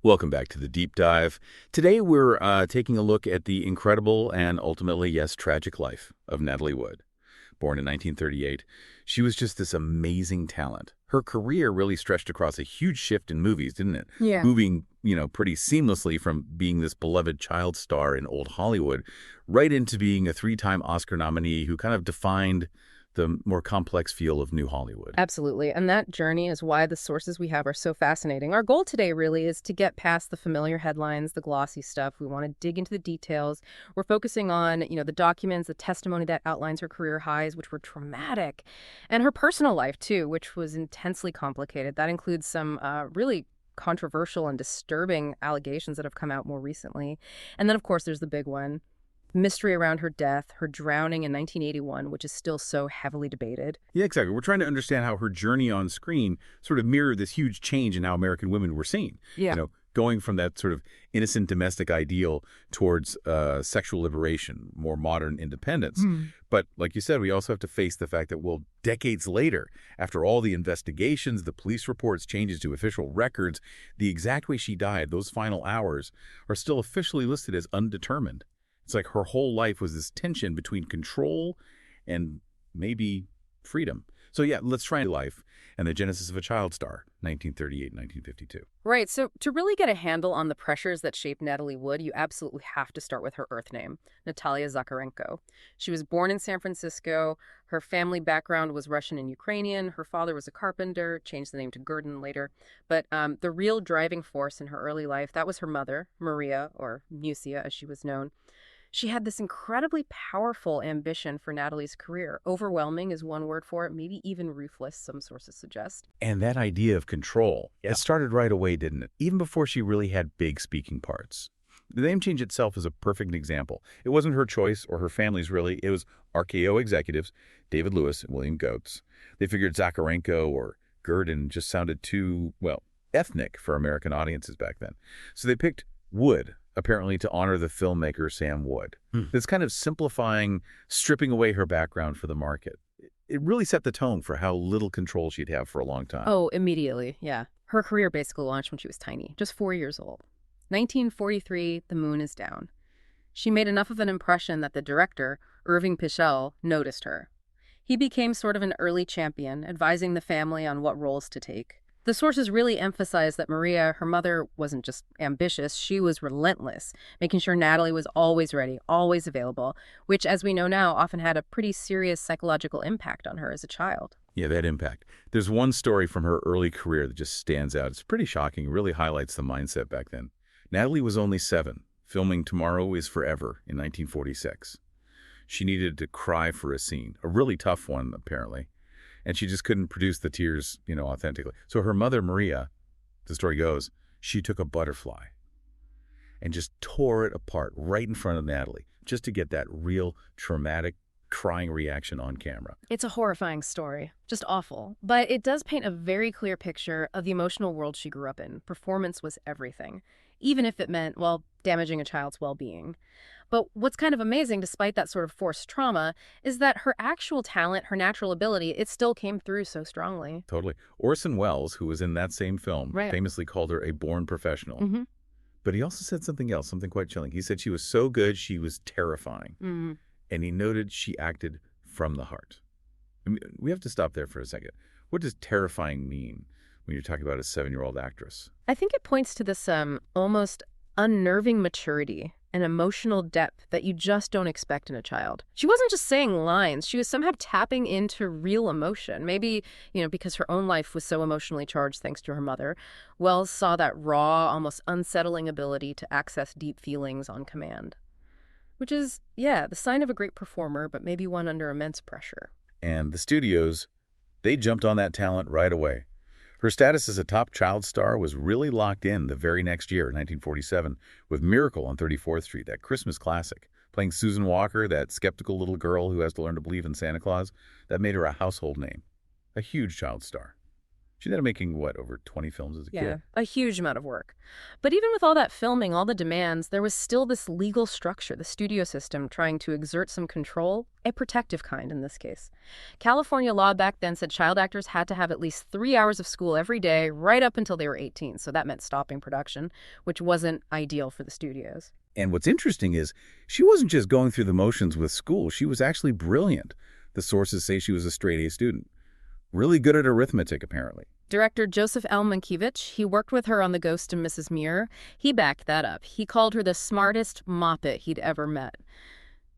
Welcome back to the Deep Dive. Today we're taking a look at the incredible and ultimately, yes, tragic life of Natalie Wood. Born in 1938, she was just this amazing talent. Her career really stretched across a huge shift in movies, didn't it? Yeah. Moving, pretty seamlessly from being this beloved child star in old Hollywood right into being a three-time Oscar nominee who kind of defined the more complex feel of new Hollywood. Absolutely. And that journey is why the sources we have are so fascinating. Our goal today really is to get past the familiar headlines, the glossy stuff. We want to dig into the details. We're focusing on, the documents, the testimony that outlines her career highs, which were traumatic, and her personal life, too, which was intensely complicated. That includes some really controversial and disturbing allegations that have come out more recently. And then, of course, there's the big one. Mystery around her death, her drowning in 1981, which is still so heavily debated. Yeah, exactly. We're trying to understand how her journey on screen sort of mirrored this huge change in how American women were seen. Yeah. Going from that sort of innocent domestic ideal towards sexual liberation, more modern independence. But like you said, we also have to face the fact that, well, decades later, after all the investigations, the police reports, changes to official records, the exact way she died, those final hours, are still officially listed as undetermined. It's like her whole life was this tension between control and maybe freedom. So yeah, let's try life and the genesis of a child star, 1938-1952. Right. So to really get a handle on the pressures that shaped Natalie Wood, you absolutely have to start with her birth name, Natalia Zakarenko. She was born in San Francisco. Her family background was Russian and Ukrainian. Her father was a carpenter, changed the name to Gurdon later. But the real driving force in her early life, that was her mother, Maria, or Musia as she was known. She had this incredibly powerful ambition for Natalie's career. Overwhelming is one word for it, maybe even ruthless, some sources suggest. And that idea of control, it started right away, didn't it? Even before she really had big speaking parts. The name change itself is a perfect example. It wasn't her choice or her family's really. It was RKO executives, David Lewis and William Goetz. They figured Zakarenko or Gurdon just sounded too, well, ethnic for American audiences back then. So they picked Wood, apparently to honor the filmmaker Sam Wood. This kind of simplifying, stripping away her background for the market. It really set the tone for how little control she'd have for a long time. Oh, immediately, yeah. Her career basically launched when she was tiny, just 4 years old. 1943, The Moon is Down. She made enough of an impression that the director, Irving Pichel, noticed her. He became sort of an early champion, advising the family on what roles to take. The sources really emphasize that Maria, her mother, wasn't just ambitious, she was relentless, making sure Natalie was always ready, always available, which, as we know now, often had a pretty serious psychological impact on her as a child. Yeah, that impact. There's one story from her early career that just stands out. It's pretty shocking. It really highlights the mindset back then. Natalie was only 7, filming Tomorrow is Forever in 1946. She needed to cry for a scene, a really tough one, apparently. And she just couldn't produce the tears, authentically. So her mother, Maria, the story goes, she took a butterfly and just tore it apart right in front of Natalie just to get that real traumatic crying reaction on camera. It's a horrifying story, just awful. But it does paint a very clear picture of the emotional world she grew up in. Performance was everything, even if it meant, well, damaging a child's well-being. But what's kind of amazing, despite that sort of forced trauma, is that her actual talent, her natural ability, it still came through so strongly. Totally. Orson Welles, who was in that same film, Right. famously called her a born professional. Mm-hmm. But he also said something else, something quite chilling. He said she was so good, she was terrifying. Mm-hmm. And he noted she acted from the heart. I mean, we have to stop there for a second. What does terrifying mean when you're talking about a 7-year-old actress? I think it points to this almost unnerving maturity and emotional depth that you just don't expect in a child. She wasn't just saying lines. She was somehow tapping into real emotion. Maybe, because her own life was so emotionally charged thanks to her mother. Wells saw that raw, almost unsettling ability to access deep feelings on command. Which is, the sign of a great performer, but maybe one under immense pressure. And the studios, they jumped on that talent right away. Her status as a top child star was really locked in the very next year, 1947, with Miracle on 34th Street, that Christmas classic. Playing Susan Walker, that skeptical little girl who has to learn to believe in Santa Claus, that made her a household name. A huge child star. She ended up making, what, over 20 films as a Yeah, kid? a huge amount of work. But even with all that filming, all the demands, there was still this legal structure, the studio system trying to exert some control, a protective kind in this case. California law back then said child actors had to have at least 3 hours of school every day, right up until they were 18. So that meant stopping production, which wasn't ideal for the studios. And what's interesting is she wasn't just going through the motions with school. She was actually brilliant. The sources say she was a straight A student. Really good at arithmetic, apparently. Director Joseph L. Mankiewicz, he worked with her on The Ghost of Mrs. Muir. He backed that up. He called her the smartest moppet he'd ever met.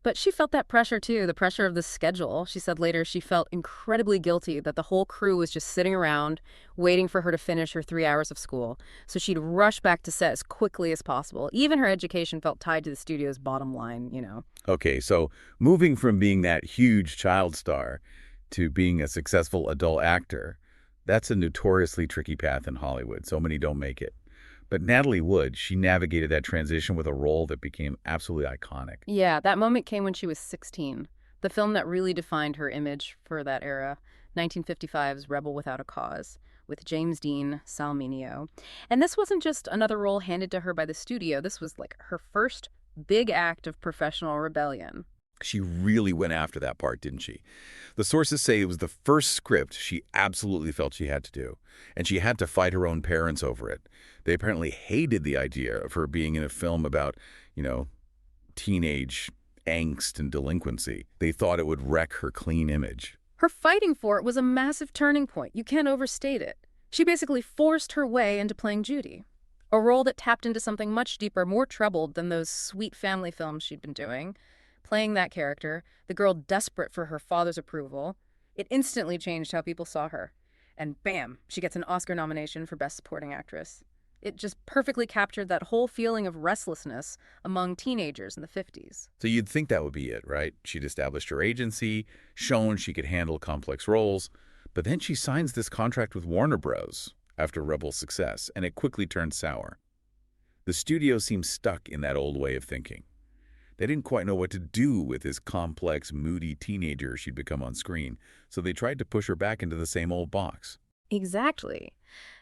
But she felt that pressure too, the pressure of the schedule. She said later she felt incredibly guilty that the whole crew was just sitting around waiting for her to finish her 3 hours of school. So she'd rush back to set as quickly as possible. Even her education felt tied to the studio's bottom line. Okay, so moving from being that huge child star to being a successful adult actor, that's a notoriously tricky path in Hollywood. So many don't make it. But Natalie Wood, she navigated that transition with a role that became absolutely iconic. Yeah, that moment came when she was 16. The film that really defined her image for that era, 1955's Rebel Without a Cause, with James Dean, Sal Mineo. And this wasn't just another role handed to her by the studio. This was like her first big act of professional rebellion. She really went after that part, didn't she? The sources say it was the first script she absolutely felt she had to do, and she had to fight her own parents over it. They apparently hated the idea of her being in a film about, teenage angst and delinquency. They thought it would wreck her clean image. Her fighting for it was a massive turning point. You can't overstate it. She basically forced her way into playing Judy, a role that tapped into something much deeper, more troubled than those sweet family films she'd been doing. Playing that character, the girl desperate for her father's approval, it instantly changed how people saw her. And bam, she gets an Oscar nomination for Best Supporting Actress. It just perfectly captured that whole feeling of restlessness among teenagers in the 50s. So you'd think that would be it, right? She'd established her agency, shown she could handle complex roles, but then she signs this contract with Warner Bros. After Rebel's success, and it quickly turned sour. The studio seemed stuck in that old way of thinking. They didn't quite know what to do with this complex, moody teenager she'd become on screen, so they tried to push her back into the same old box. Exactly.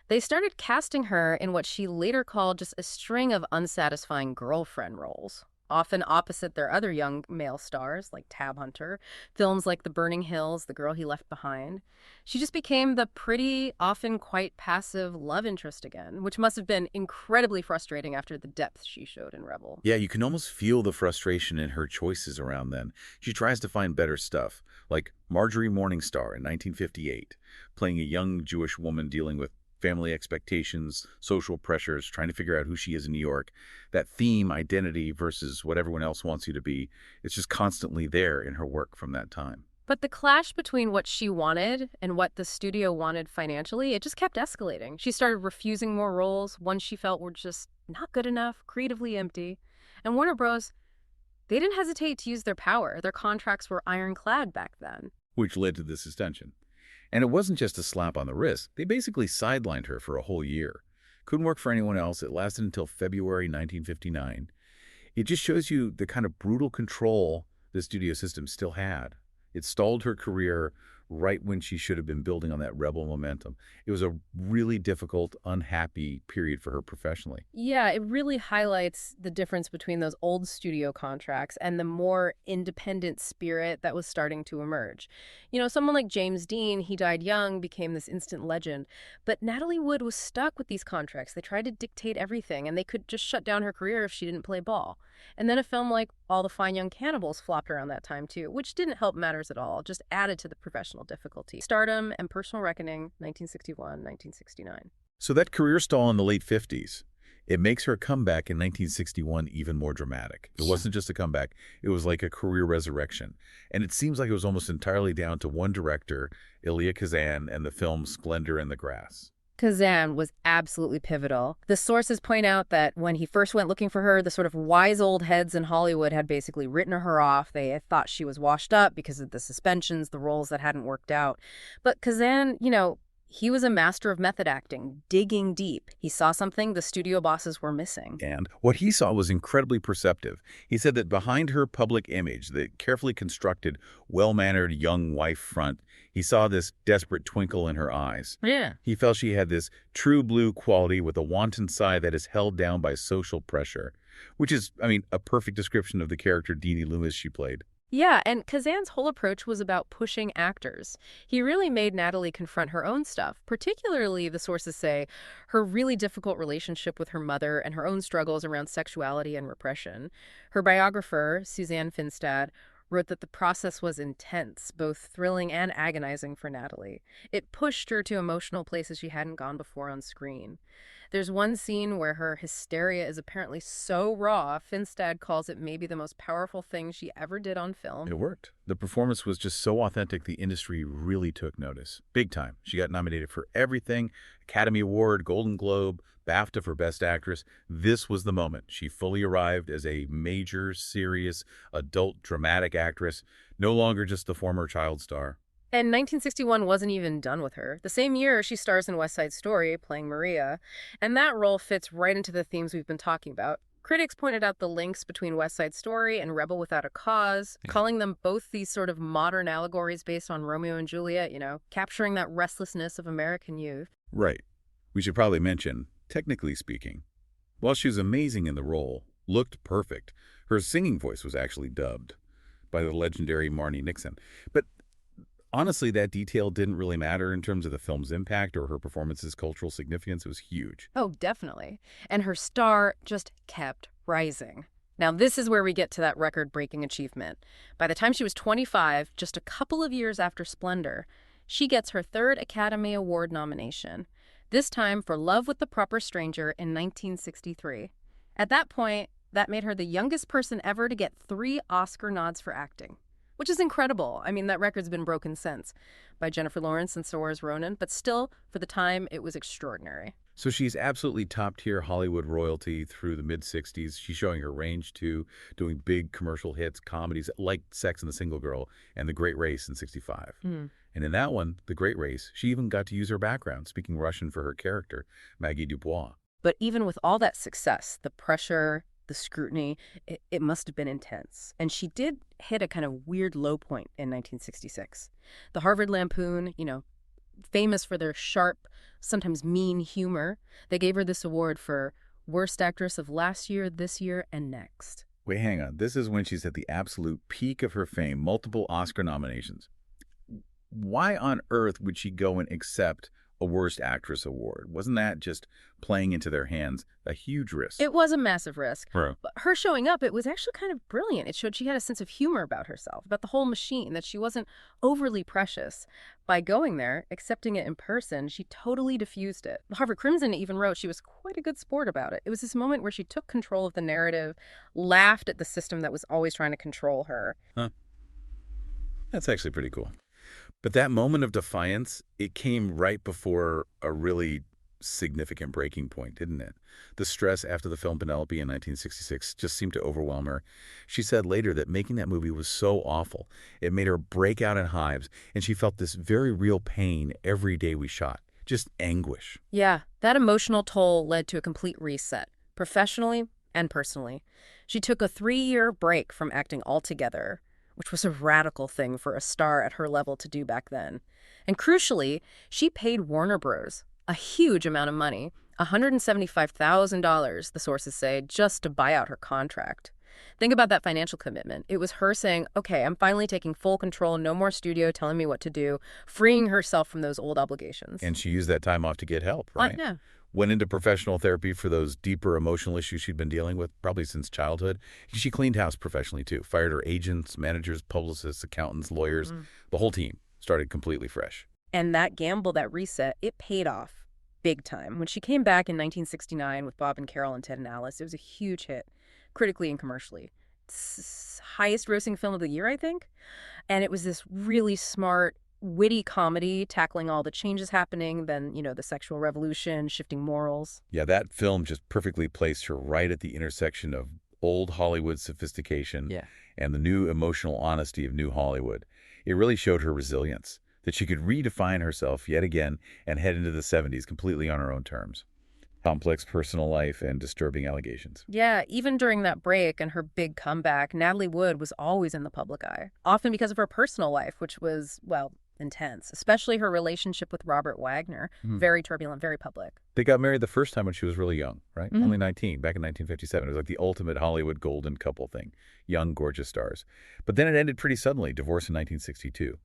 They started casting her in what she later called just a string of unsatisfying girlfriend roles, often opposite their other young male stars like Tab Hunter, films like The Burning Hills, The Girl He Left Behind. She just became the pretty, often quite passive love interest again, which must have been incredibly frustrating after the depth she showed in Rebel. Yeah, you can almost feel the frustration in her choices around then. She tries to find better stuff, like Marjorie Morningstar in 1958, playing a young Jewish woman dealing with family expectations, social pressures, trying to figure out who she is in New York. That theme, identity versus what everyone else wants you to be, it's just constantly there in her work from that time. But the clash between what she wanted and what the studio wanted financially, it just kept escalating. She started refusing more roles, ones she felt were just not good enough, creatively empty. And Warner Bros., they didn't hesitate to use their power. Their contracts were ironclad back then. Which led to this extension. And it wasn't just a slap on the wrist. They basically sidelined her for a whole year. Couldn't work for anyone else. It lasted until February 1959. It just shows you the kind of brutal control the studio system still had. It stalled her career right when she should have been building on that Rebel momentum. It was a really difficult, unhappy period for her professionally. Yeah, it really highlights the difference between those old studio contracts and the more independent spirit that was starting to emerge. Someone like James Dean, he died young, became this instant legend. But Natalie Wood was stuck with these contracts. They tried to dictate everything, and they could just shut down her career if she didn't play ball. And then a film like All the Fine Young Cannibals flopped around that time too, which didn't help matters at all, just added to the professional difficulty. Stardom and Personal Reckoning, 1961, 1969. So that career stall in the late 50s, it makes her comeback in 1961 even more dramatic. It wasn't just a comeback. It was like a career resurrection. And it seems like it was almost entirely down to one director, Elia Kazan, and the film Splendour in the Grass. Kazan was absolutely pivotal. The sources point out that when he first went looking for her, the sort of wise old heads in Hollywood had basically written her off. They had thought she was washed up because of the suspensions, the roles that hadn't worked out. But Kazan, He was a master of method acting, digging deep. He saw something the studio bosses were missing. And what he saw was incredibly perceptive. He said that behind her public image, the carefully constructed, well-mannered young wife front, he saw this desperate twinkle in her eyes. Yeah. He felt she had this true blue quality with a wanton side that is held down by social pressure, which is, a perfect description of the character Deanie Loomis she played. Yeah, and Kazan's whole approach was about pushing actors. He really made Natalie confront her own stuff, particularly, the sources say, her really difficult relationship with her mother and her own struggles around sexuality and repression. Her biographer, Suzanne Finstad, wrote that the process was intense, both thrilling and agonizing for Natalie. It pushed her to emotional places she hadn't gone before on screen. There's one scene where her hysteria is apparently so raw, Finstad calls it maybe the most powerful thing she ever did on film. It worked. The performance was just so authentic, the industry really took notice. Big time. She got nominated for everything: Academy Award, Golden Globe, BAFTA for Best Actress. This was the moment. She fully arrived as a major, serious, adult dramatic actress, no longer just the former child star. And 1961 wasn't even done with her. The same year, she stars in West Side Story, playing Maria, and that role fits right into the themes we've been talking about. Critics pointed out the links between West Side Story and Rebel Without a Cause, calling them both these sort of modern allegories based on Romeo and Juliet, capturing that restlessness of American youth. Right. We should probably mention, technically speaking, while she was amazing in the role, looked perfect, her singing voice was actually dubbed by the legendary Marni Nixon. But honestly, that detail didn't really matter in terms of the film's impact or her performance's cultural significance. It was huge. Oh, definitely. And her star just kept rising. Now, this is where we get to that record-breaking achievement. By the time she was 25, just a couple of years after Splendour, she gets her third Academy Award nomination, this time for Love with the Proper Stranger in 1963. At that point, that made her the youngest person ever to get 3 Oscar nods for acting, which is incredible. That record's been broken since by Jennifer Lawrence and Saoirse Ronan, but still, for the time, it was extraordinary. So she's absolutely top-tier Hollywood royalty through the mid-'60s. She's showing her range, too, doing big commercial hits, comedies like Sex and the Single Girl and The Great Race in '65. And in that one, The Great Race, she even got to use her background, speaking Russian for her character, Maggie Dubois. But even with all that success, the pressure, the scrutiny, it must have been intense. And she did hit a kind of weird low point in 1966. The Harvard Lampoon, famous for their sharp, sometimes mean humor, they gave her this award for Worst Actress of Last Year, This Year, and Next. Wait, hang on. This is when she's at the absolute peak of her fame, multiple Oscar nominations. Why on earth would she go and accept a Worst Actress award? Wasn't that just playing into their hands a huge risk? It was a massive risk. Right. But her showing up, it was actually kind of brilliant. It showed she had a sense of humor about herself, about the whole machine, that she wasn't overly precious. By going there, accepting it in person, she totally diffused it. The Harvard Crimson even wrote she was quite a good sport about it. It was this moment where she took control of the narrative, laughed at the system that was always trying to control her. Huh. That's actually pretty cool. But that moment of defiance, it came right before a really significant breaking point, didn't it? The stress after the film Penelope in 1966 just seemed to overwhelm her. She said later that making that movie was so awful. It made her break out in hives, and she felt this very real pain every day we shot. Just anguish. Yeah, that emotional toll led to a complete reset, professionally and personally. She took a 3-year break from acting altogether, which was a radical thing for a star at her level to do back then. And crucially, she paid Warner Bros. A huge amount of money, $175,000, the sources say, just to buy out her contract. Think about that financial commitment. It was her saying, okay, I'm finally taking full control, no more studio telling me what to do, freeing herself from those old obligations. And she used that time off to get help, right? Yeah. Went into professional therapy for those deeper emotional issues she'd been dealing with, probably since childhood. She cleaned house professionally, too. Fired her agents, managers, publicists, accountants, lawyers. The whole team started completely fresh. And that gamble, that reset, it paid off big time. When she came back in 1969 with Bob and Carol and Ted and Alice, it was a huge hit, critically and commercially. It's highest grossing film of the year, I think. And it was this really smart, witty comedy tackling all the changes happening, then, the sexual revolution, shifting morals. Yeah, that film just perfectly placed her right at the intersection of old Hollywood sophistication and the new emotional honesty of new Hollywood. It really showed her resilience. that she could redefine herself yet again and head into the 70s completely on her own terms. Complex personal life and disturbing allegations. Yeah, even during that break and her big comeback, Natalie Wood was always in the public eye, often because of her personal life, which was, well, intense, especially her relationship with Robert Wagner. Very turbulent, very public. They got married the first time when she was really young, right? Mhm. Only 19, back in 1957. It was like the ultimate Hollywood golden couple thing. Young, gorgeous stars. But then it ended pretty suddenly, divorce in 1962.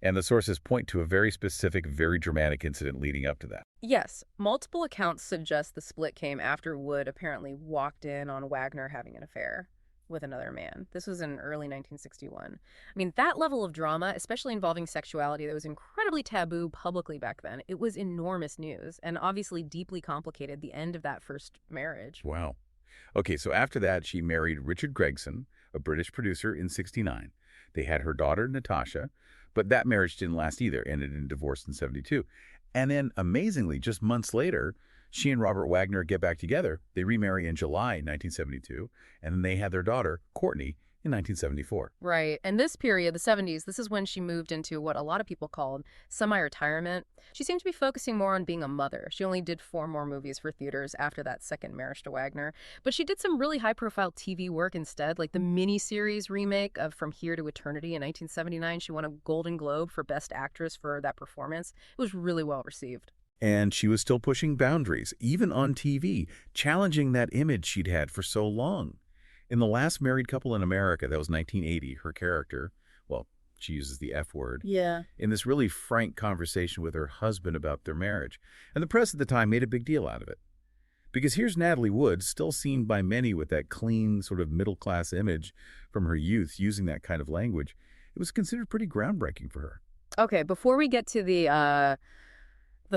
And the sources point to a very specific, very dramatic incident leading up to that. Yes, multiple accounts suggest the split came after Wood apparently walked in on Wagner having an affair with another man. This was in early 1961. I mean, that level of drama, especially involving sexuality that was incredibly taboo publicly back then, it was enormous news and obviously deeply complicated the end of that first marriage. Wow. Okay, so after that, she married Richard Gregson, a British producer, in 69. They had her daughter, Natasha, but that marriage didn't last either, ended in divorce in 72. And then, amazingly, just months later, she and Robert Wagner get back together. They remarry in July 1972, and then they had their daughter, Courtney, in 1974. Right. And this period, the 70s, this is when she moved into what a lot of people called semi-retirement. She seemed to be focusing more on being a mother. She only did 4 more movies for theaters after that second marriage to Wagner. But she did some really high-profile TV work instead, like the miniseries remake of From Here to Eternity in 1979. She won a Golden Globe for Best Actress for that performance. It was really well received. And she was still pushing boundaries, even on TV, challenging that image she'd had for so long. In The Last Married Couple in America, that was 1980, her character, well, she uses the F word, Yeah. in this really frank conversation with her husband about their marriage. And the press at the time made a big deal out of it. Because here's Natalie Wood, still seen by many with that clean, sort of middle-class image from her youth, using that kind of language. It was considered pretty groundbreaking for her. Okay, before we get to the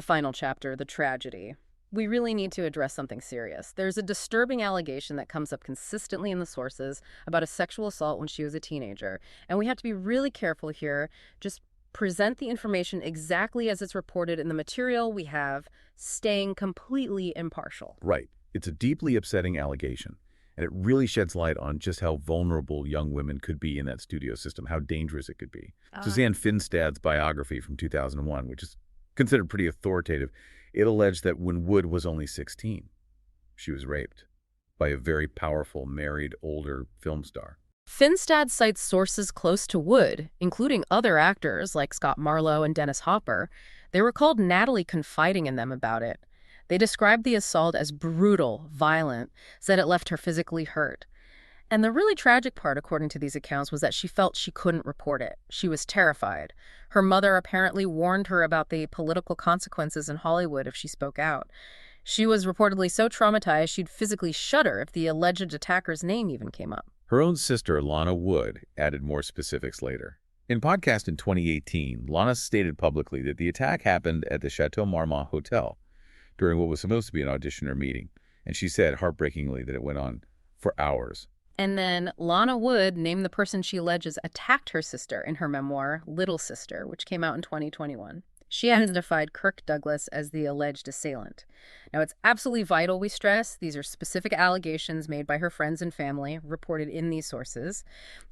final chapter, the tragedy, we really need to address something serious. There's a disturbing allegation that comes up consistently in the sources about a sexual assault when she was a teenager. And we have to be really careful here. Just present the information exactly as it's reported in the material we have, staying completely impartial. Right. It's a deeply upsetting allegation. And it really sheds light on just how vulnerable young women could be in that studio system, how dangerous it could be. Suzanne Finstad's biography from 2001, which is considered pretty authoritative, it alleged that when Wood was only 16, she was raped by a very powerful, married, older film star. Finstad cites sources close to Wood, including other actors like Scott Marlowe and Dennis Hopper. They recalled Natalie confiding in them about it. They described the assault as brutal, violent, said it left her physically hurt. And the really tragic part, according to these accounts, was that she felt she couldn't report it. She was terrified. Her mother apparently warned her about the political consequences in Hollywood if she spoke out. She was reportedly so traumatized she'd physically shudder if the alleged attacker's name even came up. Her own sister, Lana Wood, added more specifics later. In podcast in 2018, Lana stated publicly that the attack happened at the Chateau Marmont Hotel during what was supposed to be an audition or meeting, and she said heartbreakingly that it went on for hours. And then Lana Wood named the person she alleges attacked her sister in her memoir, Little Sister, which came out in 2021. She identified Kirk Douglas as the alleged assailant. Now, it's absolutely vital we stress these are specific allegations made by her friends and family, reported in these sources.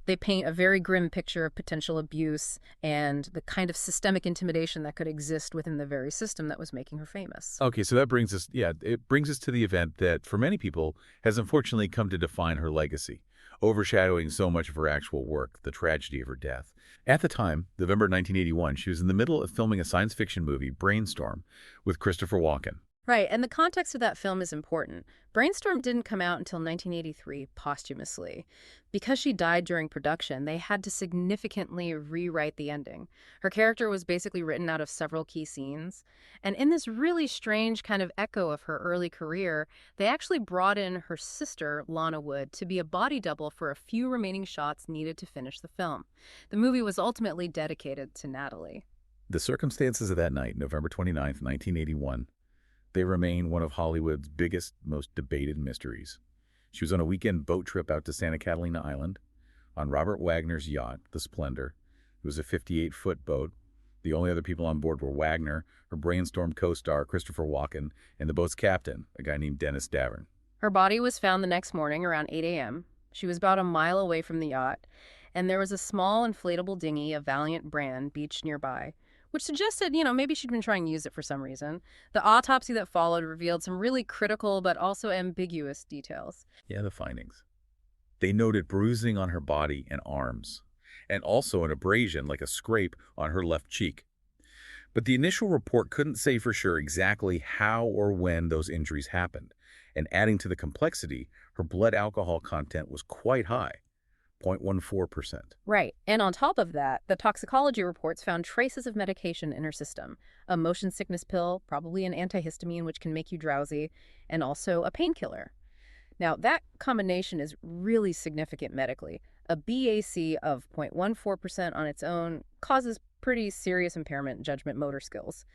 They paint a very grim picture of potential abuse and the kind of systemic intimidation that could exist within the very system that was making her famous. Okay, so that brings us, it brings us to the event that, for many people, has unfortunately come to define her legacy, overshadowing so much of her actual work, the tragedy of her death. At the time, November 1981, she was in the middle of filming a science fiction movie, Brainstorm, with Christopher Walken. Right, and the context of that film is important. Brainstorm didn't come out until 1983, posthumously. Because she died during production, they had to significantly rewrite the ending. Her character was basically written out of several key scenes. And in this really strange kind of echo of her early career, they actually brought in her sister, Lana Wood, to be a body double for a few remaining shots needed to finish the film. The movie was ultimately dedicated to Natalie. The circumstances of that night, November 29th, 1981, they remain one of Hollywood's biggest, most debated mysteries. She was on a weekend boat trip out to Santa Catalina Island on Robert Wagner's yacht, the Splendour. It was a 58-foot boat. The only other people on board were Wagner, her Brainstorm co-star Christopher Walken, and the boat's captain, a guy named Dennis Davern. Her body was found the next morning around 8 a.m. She was about a mile away from the yacht, and there was a small inflatable dinghy of Valiant brand beached nearby. which suggested, maybe she'd been trying to use it for some reason. The autopsy that followed revealed some really critical but also ambiguous details. Yeah, the findings. They noted bruising on her body and arms, and also an abrasion like a scrape on her left cheek. But the initial report couldn't say for sure exactly how or when those injuries happened, and adding to the complexity, her blood alcohol content was quite high, 0.14%. Right. And on top of that, the toxicology reports found traces of medication in her system. A motion sickness pill, probably an antihistamine which can make you drowsy, and also a painkiller. Now, that combination is really significant medically. A BAC of 0.14% on its own causes pretty serious impairment in judgment motor skills.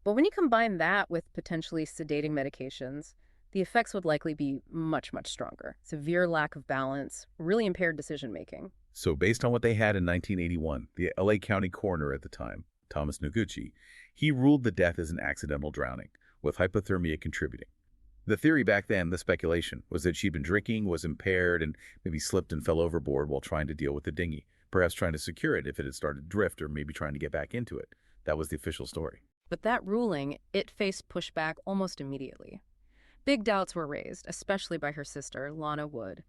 But when you combine that with potentially sedating medications, the effects would likely be much, much stronger. Severe lack of balance, really impaired decision-making. So based on what they had in 1981, the LA County coroner at the time, Thomas Noguchi, he ruled the death as an accidental drowning, with hypothermia contributing. The theory back then, the speculation, was that she'd been drinking, was impaired, and maybe slipped and fell overboard while trying to deal with the dinghy, perhaps trying to secure it if it had started to drift or maybe trying to get back into it. That was the official story. But that ruling, it faced pushback almost immediately. Big doubts were raised, especially by her sister, Lana Wood.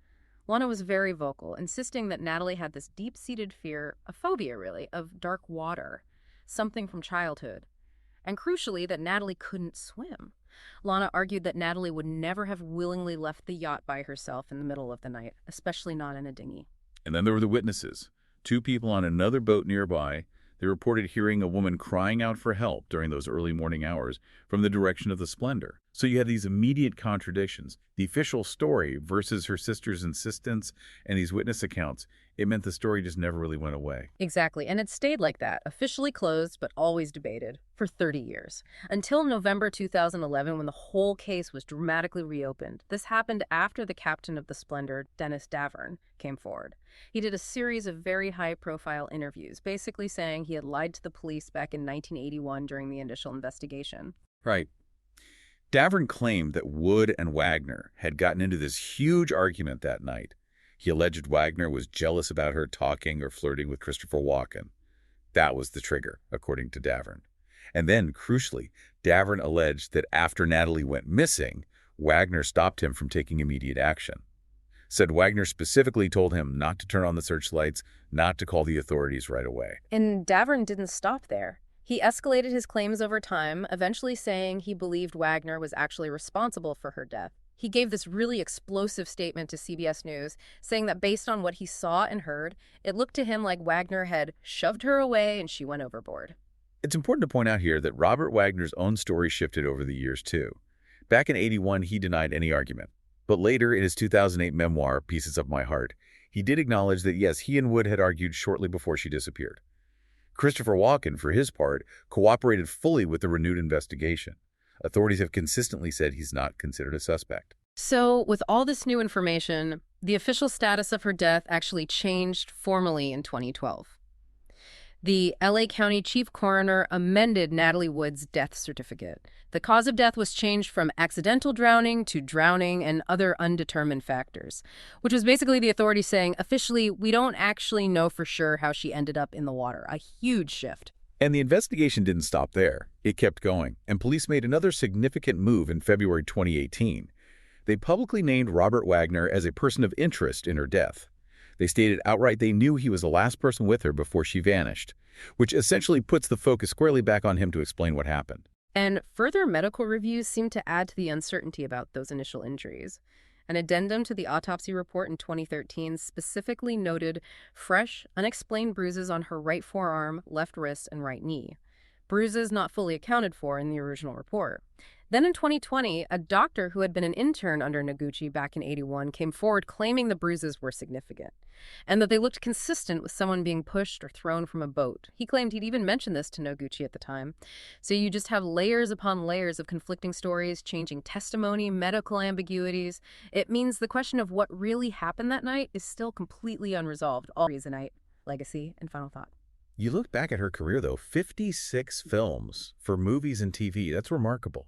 Lana was very vocal, insisting that Natalie had this deep-seated fear, a phobia really, of dark water, something from childhood. And crucially, that Natalie couldn't swim. Lana argued that Natalie would never have willingly left the yacht by herself in the middle of the night, especially not in a dinghy. And then there were the witnesses. Two people on another boat nearby. They reported hearing a woman crying out for help during those early morning hours from the direction of the Splendour. So you had these immediate contradictions. The official story versus her sister's insistence and these witness accounts. It meant the story just never really went away. Exactly, and it stayed like that, officially closed but always debated, for 30 years. Until November 2011 when the whole case was dramatically reopened. This happened after the captain of the Splendour, Dennis Davern, came forward. He did a series of very high-profile interviews, basically saying he had lied to the police back in 1981 during the initial investigation. Right. Davern claimed that Wood and Wagner had gotten into this huge argument that night. He alleged Wagner was jealous about her talking or flirting with Christopher Walken. That was the trigger, according to Davern. And then, crucially, Davern alleged that after Natalie went missing, Wagner stopped him from taking immediate action. Said Wagner specifically told him not to turn on the searchlights, not to call the authorities right away. And Davern didn't stop there. He escalated his claims over time, eventually saying he believed Wagner was actually responsible for her death. He gave this really explosive statement to CBS News, saying that based on what he saw and heard, it looked to him like Wagner had shoved her away and she went overboard. It's important to point out here that Robert Wagner's own story shifted over the years, too. Back in '81, he denied any argument. But later, in his 2008 memoir, Pieces of My Heart, he did acknowledge that, yes, he and Wood had argued shortly before she disappeared. Christopher Walken, for his part, cooperated fully with the renewed investigation. Authorities have consistently said he's not considered a suspect. So, with all this new information, the official status of her death actually changed formally in 2012. The LA County Chief Coroner amended Natalie Wood's death certificate. The cause of death was changed from accidental drowning to drowning and other undetermined factors, which was basically the authorities saying, officially, we don't actually know for sure how she ended up in the water. A huge shift. And the investigation didn't stop there. It kept going, and police made another significant move in February 2018. They publicly named Robert Wagner as a person of interest in her death. They stated outright they knew he was the last person with her before she vanished, which essentially puts the focus squarely back on him to explain what happened. And further medical reviews seem to add to the uncertainty about those initial injuries. An addendum to the autopsy report in 2013 specifically noted fresh, unexplained bruises on her right forearm, left wrist, and right knee. Bruises not fully accounted for in the original report. Then in 2020, a doctor who had been an intern under Noguchi back in '81 came forward claiming the bruises were significant and that they looked consistent with someone being pushed or thrown from a boat. He claimed he'd even mentioned this to Noguchi at the time. So you just have layers upon layers of conflicting stories, changing testimony, medical ambiguities. It means the question of what really happened that night is still completely unresolved. All reasonite, legacy, and final thought. You look back at her career, though, 56 films for movies and TV. That's remarkable.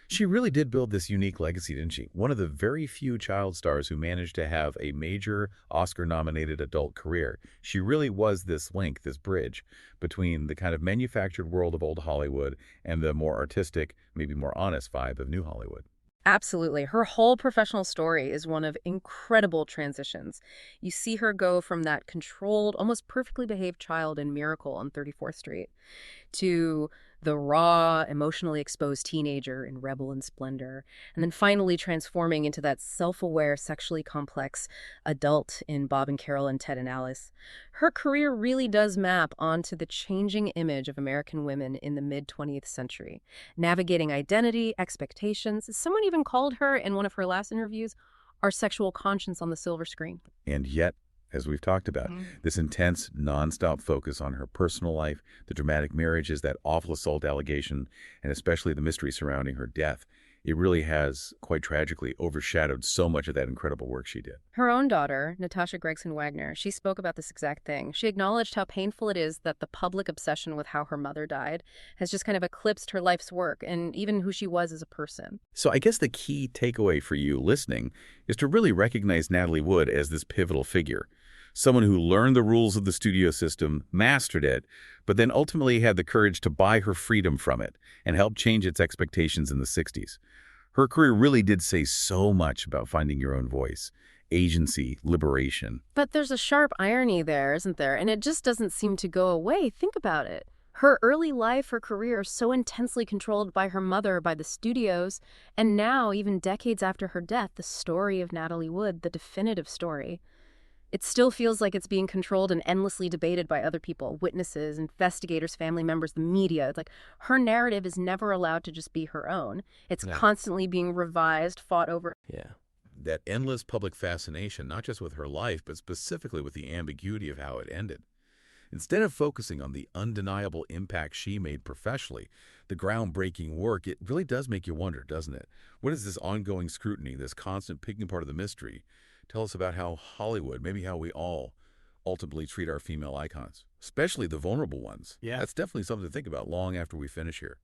She really did build this unique legacy, didn't she? One of the very few child stars who managed to have a major Oscar-nominated adult career. She really was this link, this bridge between the kind of manufactured world of old Hollywood and the more artistic, maybe more honest vibe of new Hollywood. Absolutely. Her whole professional story is one of incredible transitions. You see her go from that controlled, almost perfectly behaved child in Miracle on 34th Street to the raw, emotionally exposed teenager in Rebel and Splendor, and then finally transforming into that self-aware, sexually complex adult in Bob and Carol and Ted and Alice. Her career really does map onto the changing image of American women in the mid-20th century, navigating identity, expectations. Someone even called her in one of her last interviews, our sexual conscience on the silver screen. And yet, as we've talked about, this intense, nonstop focus on her personal life, the dramatic marriages, that awful assault allegation, and especially the mystery surrounding her death, it really has, quite tragically, overshadowed so much of that incredible work she did. Her own daughter, Natasha Gregson Wagner, she spoke about this exact thing. She acknowledged how painful it is that the public obsession with how her mother died has just kind of eclipsed her life's work and even who she was as a person. So I guess the key takeaway for you listening is to really recognize Natalie Wood as this pivotal figure. Someone who learned the rules of the studio system, mastered it, but then ultimately had the courage to buy her freedom from it and help change its expectations in the 60s. Her career really did say so much about finding your own voice, agency, liberation. But there's a sharp irony there, isn't there? And it just doesn't seem to go away. Think about it. Her early life, her career, so intensely controlled by her mother, by the studios, and now, even decades after her death, the story of Natalie Wood, the definitive story. It still feels like it's being controlled and endlessly debated by other people, witnesses, investigators, family members, the media. It's like her narrative is never allowed to just be her own. It's constantly being revised, fought over. Yeah. That endless public fascination, not just with her life, but specifically with the ambiguity of how it ended. Instead of focusing on the undeniable impact she made professionally, the groundbreaking work, it really does make you wonder, doesn't it? What is this ongoing scrutiny, this constant picking apart of the mystery, tell us about how Hollywood, maybe how we all ultimately treat our female icons, especially the vulnerable ones? Yeah. That's definitely something to think about long after we finish here.